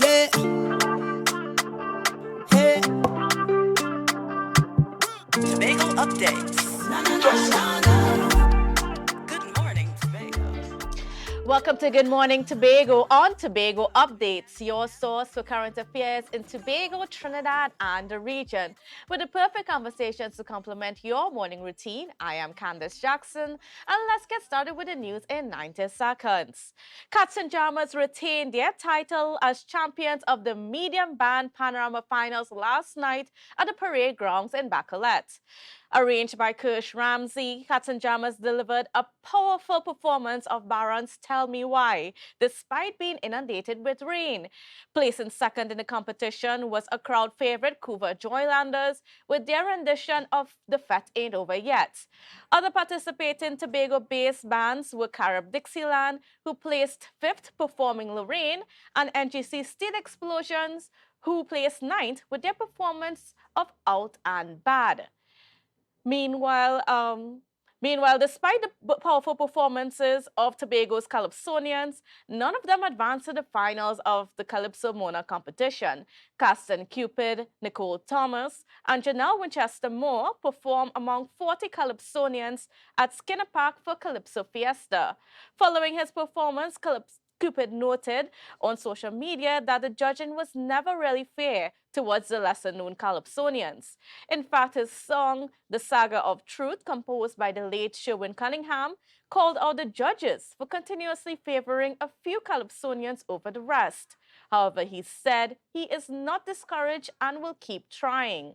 Hey, hey. Tobago updates. Good morning, Tobago. Welcome to Good Morning Tobago on Tobago Updates, your source for current affairs in Tobago, Trinidad, and the region. With the perfect conversations to complement your morning routine, I am Candace Jackson, and let's get started with the news in 90 seconds. Cats and Jammers retained their title as champions of the medium band panorama finals last night at the parade grounds in Bacolet. Arranged by Kirsch Ramsey, Cats and Jammers delivered a powerful performance of Baron's Tell Me Why, despite being inundated with rain. Placing second in the competition was a crowd favorite Couva Joylanders with their rendition of The Fete Ain't Over Yet. Other participating Tobago-based bands were Carib Dixieland, who placed fifth performing Lorraine, and NGC Steel Explosions, who placed ninth with their performance of Out and Bad. Meanwhile, despite the powerful performances of Tobago's Calypsonians, none of them advanced to the finals of the Calypso Mona competition. Caston Cupid, Nicole Thomas, and Janelle Winchester Moore performed among 40 Calypsonians at Skinner Park for Calypso Fiesta. Following his performance, Cupid noted on social media that the judging was never really fair towards the lesser-known Calypsonians. In fact, his song, The Saga of Truth, composed by the late Sherwin Cunningham, called out the judges for continuously favoring a few Calypsonians over the rest. However, he said he is not discouraged and will keep trying.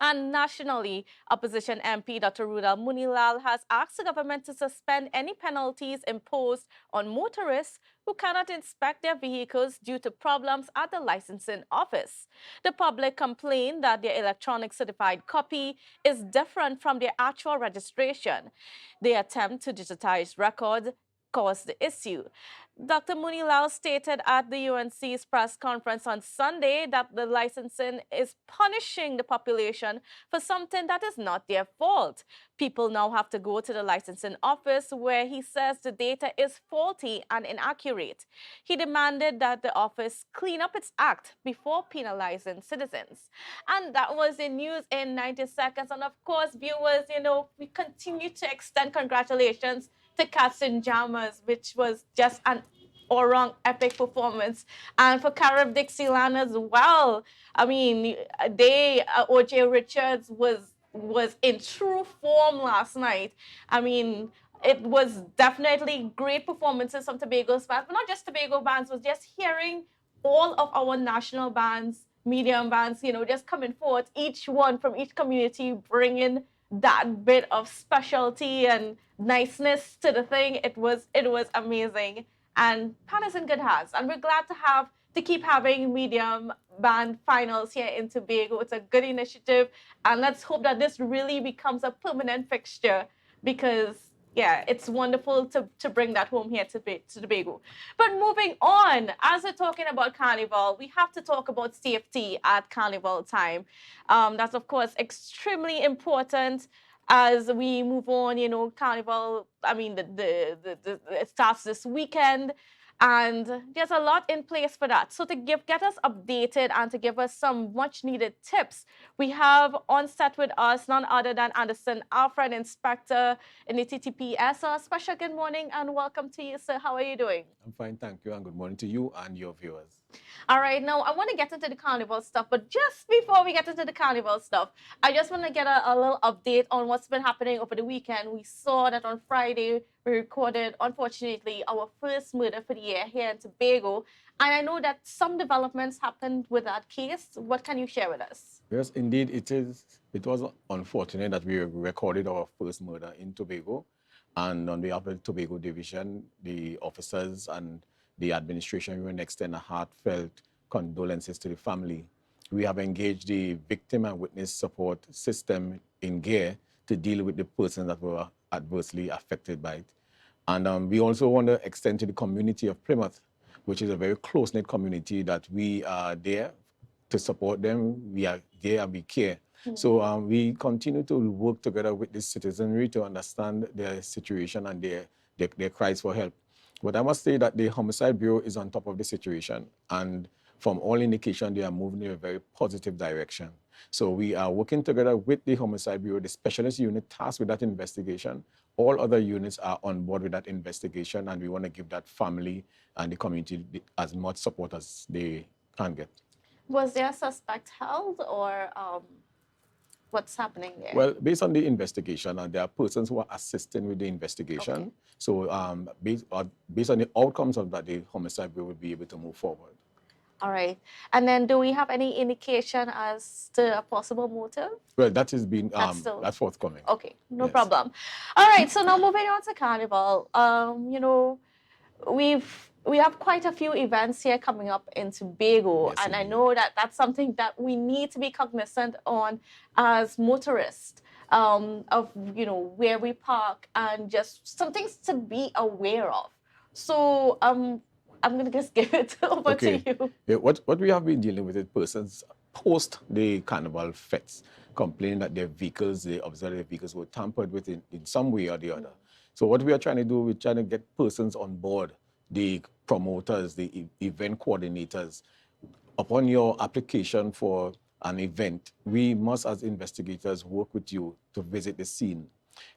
And nationally, opposition MP Dr. Rudal Munilal has asked the government to suspend any penalties imposed on motorists who cannot inspect their vehicles due to problems at the licensing office. The public complained that their electronic certified copy is different from their actual registration. The attempt to digitize records caused the issue. Dr. Munilal stated at the UNC's press conference on Sunday that the licensing is punishing the population for something that is not their fault. People now have to go to the licensing office where he says the data is faulty and inaccurate. He demanded that the office clean up its act before penalizing citizens. And that was the news in 90 seconds. And of course, viewers, we continue to extend congratulations to Cats and Jammers, which was just an all-round epic performance. And for Carib Dixieland as well. I mean, O.J. Richards was in true form last night. I mean, it was definitely great performances from Tobago's bands, but not just Tobago bands, was just hearing all of our national bands, medium bands, just coming forth, each one from each community bringing that bit of specialty and niceness to the thing. It was amazing, and Pan is in good hands, and we're glad to keep having medium band finals here in Tobago. It's a good initiative, and let's hope that this really becomes a permanent fixture, because yeah, it's wonderful to bring that home here to Tobago. But moving on, as we're talking about Carnival, we have to talk about safety at Carnival time. That's, of course, extremely important as we move on. Carnival, I mean, it starts this weekend, and there's a lot in place for that. So to get us updated and to give us some much needed tips, we have on set with us none other than Anderson Alfred, Inspector in the TTPS. A special good morning and welcome to you, sir. How are you doing? I'm fine, thank you, and good morning to you and your viewers. All right, now I want to get into the Carnival stuff, but just before we get into the Carnival stuff, I just want to get a little update on what's been happening over the weekend. We saw that on Friday we recorded, unfortunately, our first murder for the year here in Tobago, and I know that some developments happened with that case. What can you share with us? Yes, indeed, it is. It was unfortunate that we recorded our first murder in Tobago, and on behalf of the Tobago Division, the officers and the administration, we want to extend a heartfelt condolences to the family. We have engaged the victim and witness support system in gear to deal with the persons that were adversely affected by it. And we also want to extend to the community of Plymouth, which is a very close-knit community, that we are there to support them. We are there and we care. So we continue to work together with the citizenry to understand their situation and their cries for help. But I must say that the Homicide Bureau is on top of the situation, and from all indication, they are moving in a very positive direction. So we are working together with the Homicide Bureau, the specialist unit tasked with that investigation. All other units are on board with that investigation, and we want to give that family and the community as much support as they can get. Was there a suspect held, or what's happening there? Well, based on the investigation, and there are persons who are assisting with the investigation. Okay. So based on the outcomes of that, the Homicide Bureau will be able to move forward. All right. And then do we have any indication as to a possible motive? Well, that is being still- that's forthcoming. Okay, no Yes. problem. All right, so now moving on to Carnival. You know, we have quite a few events here coming up in Tobago, Yes, and I indeed. know that that's something that we need to be cognizant on as motorists, of, you know, where we park and just some things to be aware of. So I'm gonna just give it over to you. Yeah, what we have been dealing with is persons post the Carnival fets complaining that their vehicles, they observe their vehicles were tampered with in some way or the other. So what we are trying to do, we're trying to get persons on board, the promoters, the event coordinators. Upon your application for an event, we must, as investigators, work with you to visit the scene.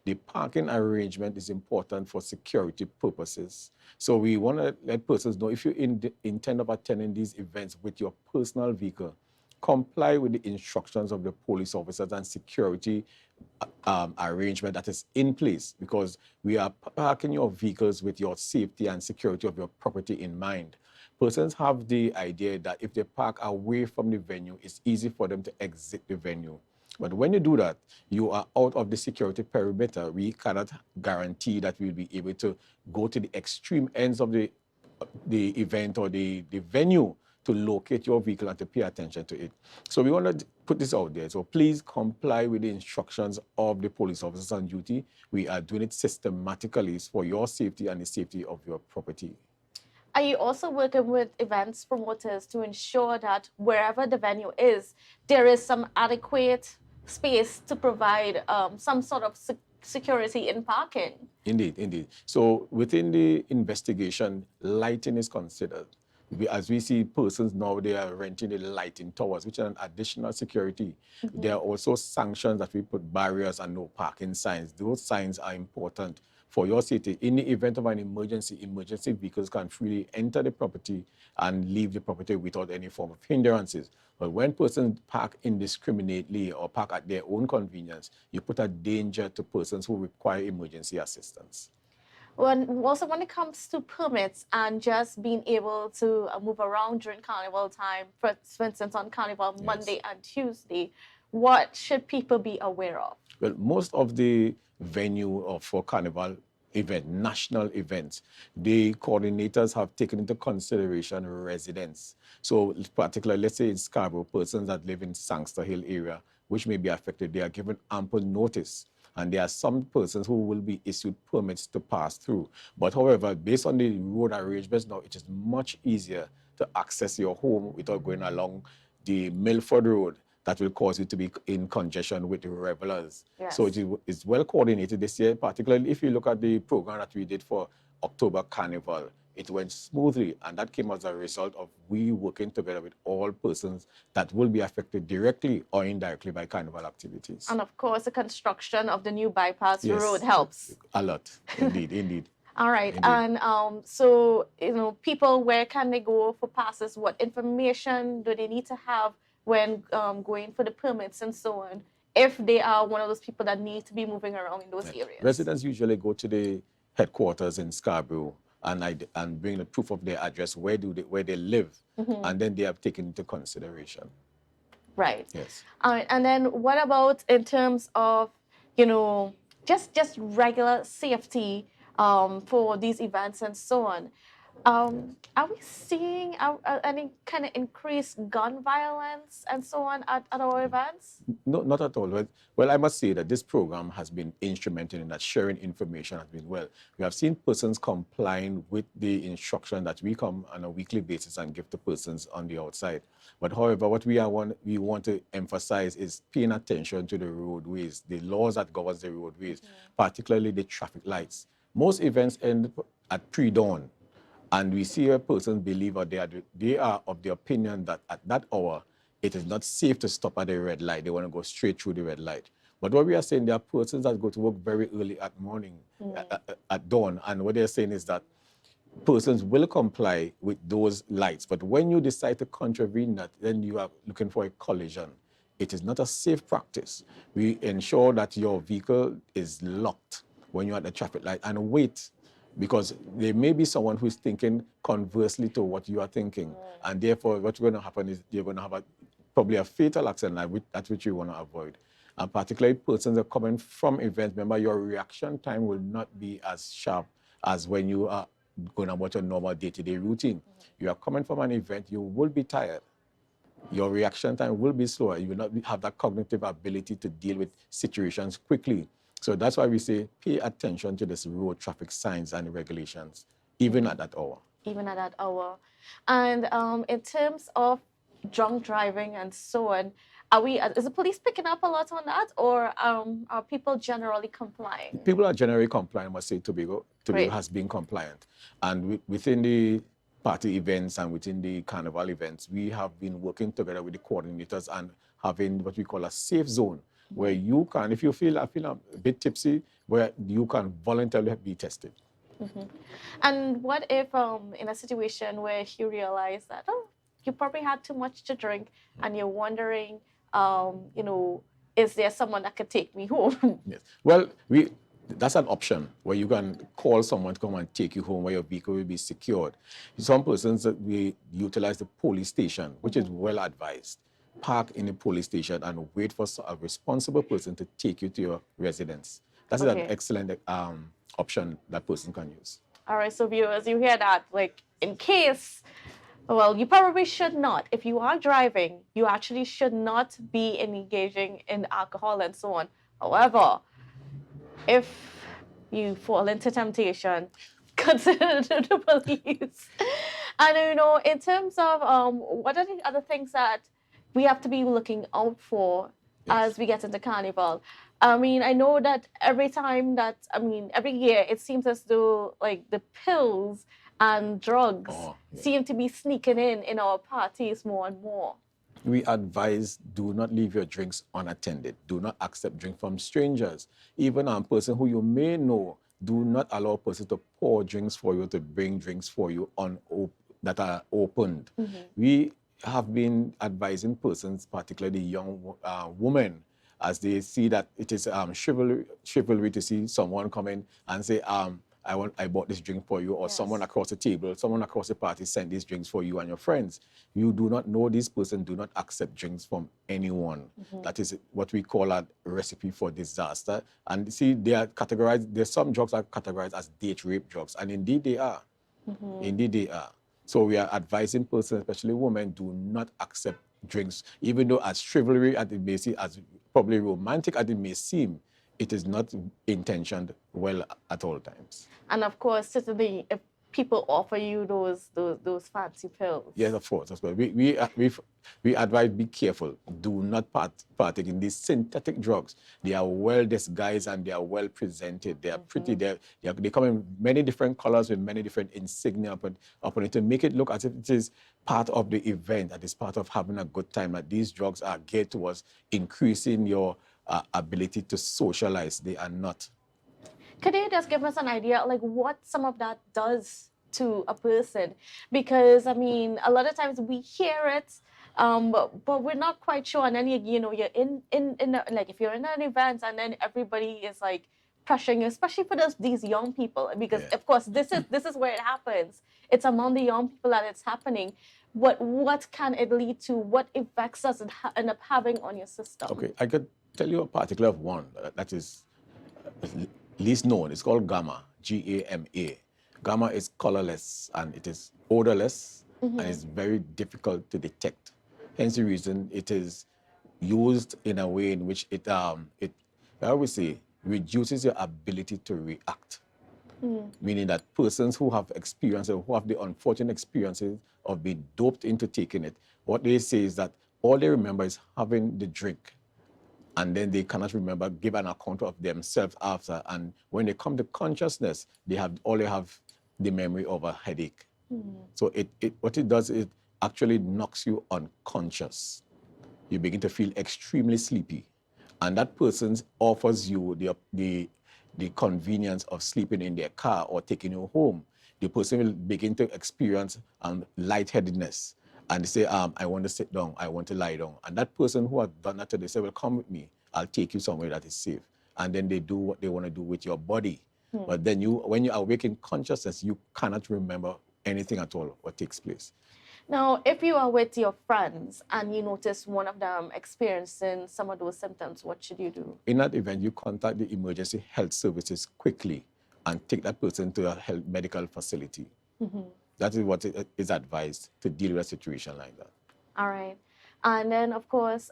The parking arrangement is important for security purposes. So we want to let persons know, if you intend of attending these events with your personal vehicle, comply with the instructions of the police officers and security arrangement that is in place, because we are parking your vehicles with your safety and security of your property in mind. Persons have the idea that if they park away from the venue, it's easy for them to exit the venue. But when you do that, you are out of the security perimeter. We cannot guarantee that we'll be able to go to the extreme ends of the event or the venue to locate your vehicle and to pay attention to it. So we want to put this out there. So please comply with the instructions of the police officers on duty. We are doing it systematically for your safety and the safety of your property. Are you also working with events promoters to ensure that wherever the venue is, there is some adequate space to provide some sort of security in parking? Indeed, indeed. So within the investigation, lighting is considered. As we see persons now, they are renting the lighting towers, which are an additional security. There are also sanctions that we put barriers and no parking signs. Those signs are important for your safety. In the event of an emergency, emergency vehicles can freely enter the property and leave the property without any form of hindrances. But when persons park indiscriminately or park at their own convenience, you put a danger to persons who require emergency assistance. Also, when it comes to permits and just being able to move around during Carnival time, for instance, on Carnival Monday and Tuesday, what should people be aware of? Well, most of the venue for Carnival event, national events, the coordinators have taken into consideration residents. So particularly, let's say in Scarborough, persons that live in Sangster Hill area, which may be affected, they are given ample notice. And there are some persons who will be issued permits to pass through. But however, based on the road arrangements now, it is much easier to access your home without going along the Milford Road that will cause you to be in congestion with the revelers. Yes. So it's well coordinated this year, particularly if you look at the program that we did for October Carnival. It went smoothly, and that came as a result of we working together with all persons that will be affected directly or indirectly by Carnival activities. And of course, the construction of the new bypass Yes. road helps. A lot, indeed, indeed. All right, Indeed. and so, you know, people, where can they go for passes? What information do they need to have when going for the permits and so on, if they are one of those people that need to be moving around in those areas? Residents usually go to the headquarters in Scarborough and bring the proof of their address, where they live, and then they have taken into consideration. Right. Yes. And then what about in terms of, you know, just regular safety for these events and so on? Are we seeing any kind of increased gun violence and so on at our events? No, not at all. Well, I must say that this program has been instrumental in that sharing information has been well. We have seen persons complying with the instruction that we come on a weekly basis and give to persons on the outside. But however, what we want to emphasize is paying attention to the roadways, the laws that govern the roadways, particularly the traffic lights. Most events end at pre-dawn, and we see a person believe or they are of the opinion that at that hour, it is not safe to stop at a red light. They want to go straight through the red light. But what we are saying, there are persons that go to work very early at morning, at dawn, and what they're saying is that persons will comply with those lights. But when you decide to contravene that, then you are looking for a collision. It is not a safe practice. We ensure that your vehicle is locked when you're at the traffic light and wait, because there may be someone who's thinking conversely to what you are thinking. And therefore, what's going to happen is you're going to have probably a fatal accident, that's which you want to avoid. And particularly persons are coming from events, remember your reaction time will not be as sharp as when you are going about your normal day-to-day routine. You are coming from an event, you will be tired. Your reaction time will be slower. You will not have that cognitive ability to deal with situations quickly. So that's why we say pay attention to this road traffic signs and regulations, even at that hour. Even at that hour. And in terms of drunk driving and so on, is the police picking up a lot on that, or are people generally complying? People are generally compliant. I must say Tobago has been compliant. And within the party events and within the carnival events, we have been working together with the coordinators and having what we call a safe zone, where you can, if you feel a bit tipsy, where you can voluntarily be tested. And what if in a situation where you realize that, you probably had too much to drink and you're wondering, is there someone that could take me home? Yes. Well, that's an option where you can call someone to come and take you home, where your vehicle will be secured. Some persons we utilize the police station, which is well advised. Park in the police station and wait for a responsible person to take you to your residence. That's an excellent option that person can use. All right, so viewers, you hear that? Like, in case, well, you probably should not. If you are driving, you actually should not be engaging in alcohol and so on. However, if you fall into temptation, consider the police. And, in terms of what are the other things that we have to be looking out for as we get into Carnival? I mean, I know that every year it seems as though like the pills and drugs seem to be sneaking in our parties more and more. We advise do not leave your drinks unattended. Do not accept drink from strangers. Even a person who you may know, do not allow a person to pour drinks for you, to bring drinks for you that are opened. We have been advising persons, particularly young women, as they see that it is chivalry to see someone come in and say, I bought this drink for you, or someone across the table, someone across the party sent these drinks for you and your friends. You do not know this person, do not accept drinks from anyone. That is what we call a recipe for disaster. And see, they are categorized, there's some drugs that are categorized as date rape drugs, and indeed they are. Indeed they are. So we are advising persons, especially women, do not accept drinks, even though as chivalry as it may seem, as probably romantic as it may seem, it is not intentioned well at all times. And of course, certainly, if people offer you those fancy pills. Yes, of course. We advise be careful. Do not partake in these synthetic drugs. They are well disguised and they are well presented. They are pretty. They come in many different colors with many different insignia upon it to make it look as if it is part of the event, that is part of having a good time. That these drugs are geared towards increasing your ability to socialize. They are not. Could you just give us an idea, like what some of that does to a person? Because, I mean, a lot of times we hear it, but we're not quite sure. And then, you're in like, if you're in an event and then everybody is like pressuring you, especially for these young people, because of course, this is where it happens. It's among the young people that it's happening. What can it lead to? What effects does it end up having on your system? Okay, I could tell you a particular one that is least known. It's called gamma, G-A-M-A. Gamma is colorless and it is odorless and it's very difficult to detect. Hence the reason it is used in a way in which it I would say, reduces your ability to react. Meaning that persons who have experienced or who have the unfortunate experiences of being doped into taking it, what they say is that all they remember is having the drink. And then they cannot remember, give an account of themselves after. And when they come to consciousness, they have the memory of a headache. So what it does, it actually knocks you unconscious. You begin to feel extremely sleepy. And that person offers you the convenience of sleeping in their car or taking you home. The person will begin to experience lightheadedness. And they say, I want to sit down, I want to lie down. And that person who has done that, they say, well, come with me, I'll take you somewhere that is safe. And then they do what they want to do with your body. But then when you awake in consciousness, you cannot remember anything at all what takes place. Now, if you are with your friends and you notice one of them experiencing some of those symptoms, what should you do? In that event, you contact the emergency health services quickly and take that person to a medical facility. That is what is advised to deal with a situation like that. All right. And then, of course,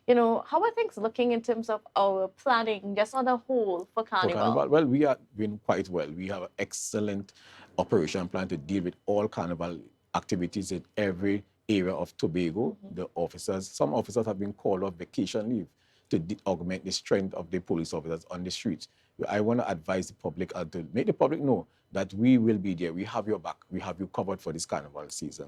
you know, how are things looking in terms of our planning just on the whole for Carnival? Well, we are doing quite well. We have an excellent operation plan to deal with all Carnival activities in every area of Tobago. Some officers have been called off vacation leave to augment the strength of the police officers on the streets. I want to advise the public and to make the public know that we will be there. We have your back. We have you covered for this Carnival season.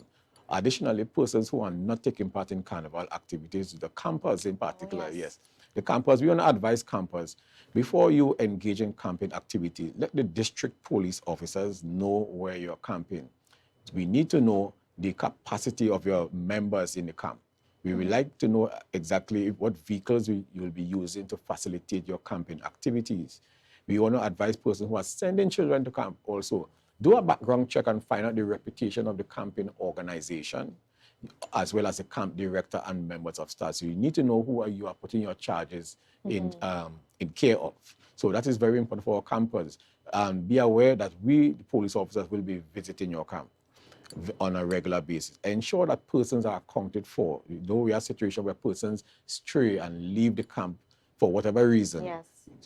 Additionally, persons who are not taking part in Carnival activities, the campers in particular, yes. The campers, we want to advise campers, before you engage in camping activity, let the district police officers know where you're camping. We need to know the capacity of your members in the camp. We would like to know exactly what vehicles you will be using to facilitate your camping activities. We want to advise persons who are sending children to camp also, do a background check and find out the reputation of the camping organization, as well as the camp director and members of staff. So you need to know who you are putting your charges in care of. So that is very important for our campers. Be aware that we, the police officers, will be visiting your camp on a regular basis. Ensure that persons are accounted for. Though we have a situation where persons stray and leave the camp for whatever reason,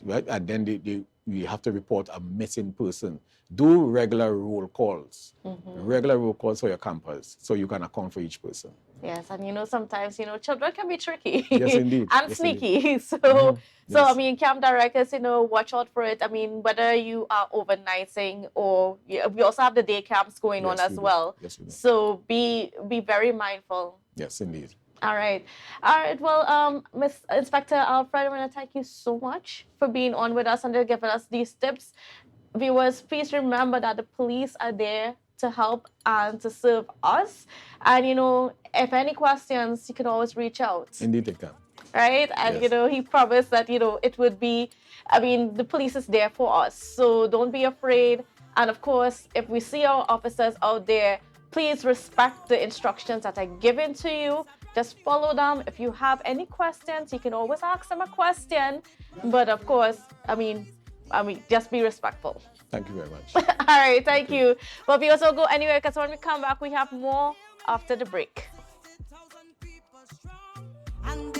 right? And then we have to report a missing person. Do regular roll calls, regular roll calls for your campers, so you can account for each person. Yes, and you know, sometimes, you know, children can be tricky. Yes, indeed. And yes, sneaky. Indeed. So, I mean, camp directors, you know, watch out for it. I mean, whether you are overnighting or we also have the day camps going on as well. Yes, we do. So be very mindful. Yes, indeed. All right. Well, Miss Inspector Alfred, I want to thank you so much for being on with us and giving us these tips. Viewers, please remember that the police are there to help and to serve us. And, you know, if any questions, you can always reach out. Indeed, they can. Right? And, Yes. you know, he promised that, you know, it would be, I mean, the police is there for us. So don't be afraid. And, of course, if we see our officers out there, please respect the instructions that are given to you. Just follow them. If you have any questions, you can always ask them a question. But, of course, I mean, just be respectful. Thank you very much. All right, thank you. But we also go anywhere because when we come back, we have more after the break. And